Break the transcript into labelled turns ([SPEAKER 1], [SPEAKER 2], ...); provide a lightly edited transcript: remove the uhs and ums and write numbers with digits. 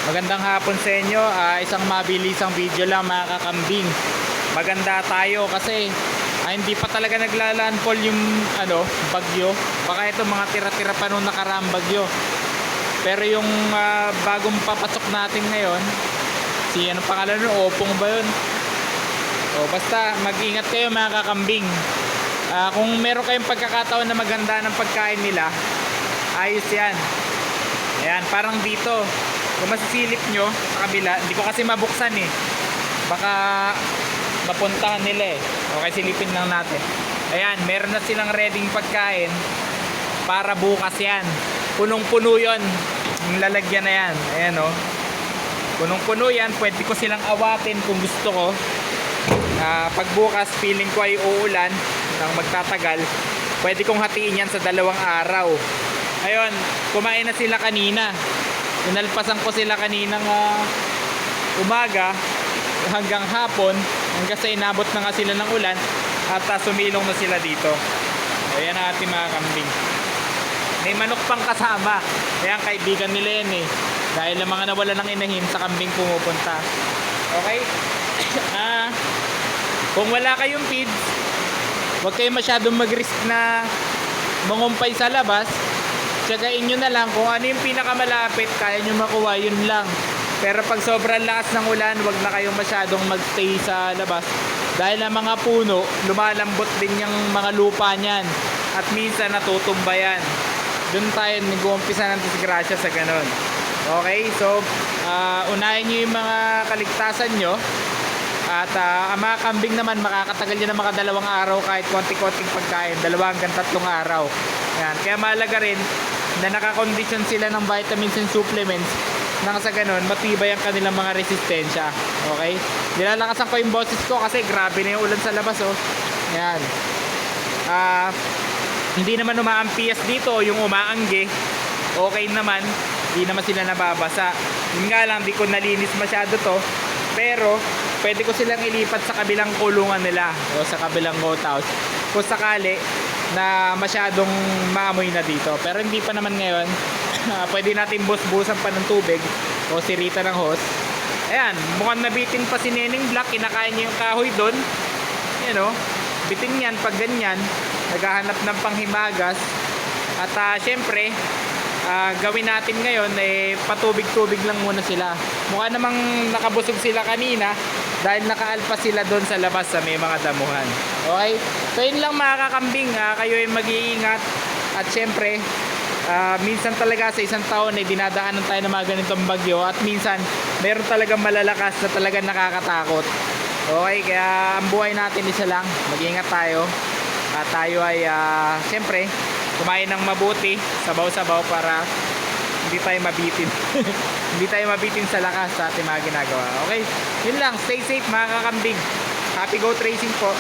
[SPEAKER 1] Magandang hapon sa inyo. Isang mabilisang video lang mga kakambing. Maganda tayo kasi hindi pa talaga naglalandfall yung bagyo. Baka ito mga tira-tira pa nung nakaraang bagyo. Pero yung bagong papasok natin ngayon, si ano pangalan nun? Opong ba yun? Basta mag-ingat kayo mga kakambing. Kung meron kayong pagkakataon na maganda ng pagkain nila, ayos yan. Ayan, parang dito kung masisilip nyo sa kabila, hindi ko kasi mabuksan baka mapuntahan nila Okay, silipin lang natin. Ayan, meron na silang readyng pagkain para bukas yan. Punong-puno yun, yung lalagyan na yan. Ayan punong-puno yan. Pwede ko silang awatin kung gusto ko. Pag bukas feeling ko ay uulan nang magtatagal, pwede kong hatiin yan sa 2 araw. Ayun, kumain na sila kanina. Inalpasan ko sila kaninang umaga hanggang hapon, hanggang sa inabot na nga sila ng ulan at sumilong na sila dito. Ayan ang ating mga kambing. May manok pang kasama. Ayan, kaibigan nila yan dahil ang mga nawala ng inahin sa kambing pumupunta. Okay? Kung wala kayong feeds, huwag kayo masyadong mag-risk na mangumpay sa labas. Tsagain nyo na lang kung ano yung pinakamalapit, kaya nyo makuha, yun lang. Pero pag sobrang lakas ng ulan, wag na kayong masyadong magstay sa labas. Dahil ang mga puno, lumalambot din yung mga lupa niyan. At minsan natutumba yan. Doon tayo nag-uumpisa ng disgrasya sa ganun. Okay, so unahin nyo yung mga kaligtasan nyo. At ang mga kambing naman, makakatagal nyo ng mga 2 araw kahit konti-konting pagkain. 2 hanggang 3 araw. Yan. Kaya mahalaga rin na nakakondisyon sila ng vitamins and supplements nang sa ganun matibay ang kanilang mga resistensya. Okay? Nilalakasan ko yung boses ko kasi grabe na yung ulan sa labas Yan. Hindi naman umaampias dito yung umaangge. Okay naman. Hindi naman sila nababasa. Yun nga lang, di ko nalinis masyado to. Pero pwede ko silang ilipat sa kabilang kulungan nila o sa kabilang goat house kung sakali na masyadong maamoy na dito. Pero hindi pa naman ngayon. Pwede natin busbusan pa ng tubig o sirita ng hose. Ayan, mukhang nabitin pa si Neneng Black. Kinakain niya yung kahoy doon. Bitin yan pag ganyan. Naghahanap ng panghimagas. At syempre, gawin natin ngayon patubig-tubig lang muna sila. Mukha namang nakabusog sila kanina dahil nakaalpas sila doon sa labas sa may mga damuhan. Okay? So yun lang mga kakambing, kayo ay mag-iingat. At syempre, minsan talaga sa isang taon ay dinadaanan tayo ng mga ganitong bagyo. At minsan, meron talagang malalakas na talagang nakakatakot. Okay? Kaya ang buhay natin isa lang. Mag-iingat tayo. At tayo ay syempre kumain ng mabuti, sabaw-sabaw para hindi tayo mabitin. Hindi tayo mabitin sa lakas sa ating mga ginagawa. Okay? Yun lang, stay safe mga kakambing. Happy goat racing po.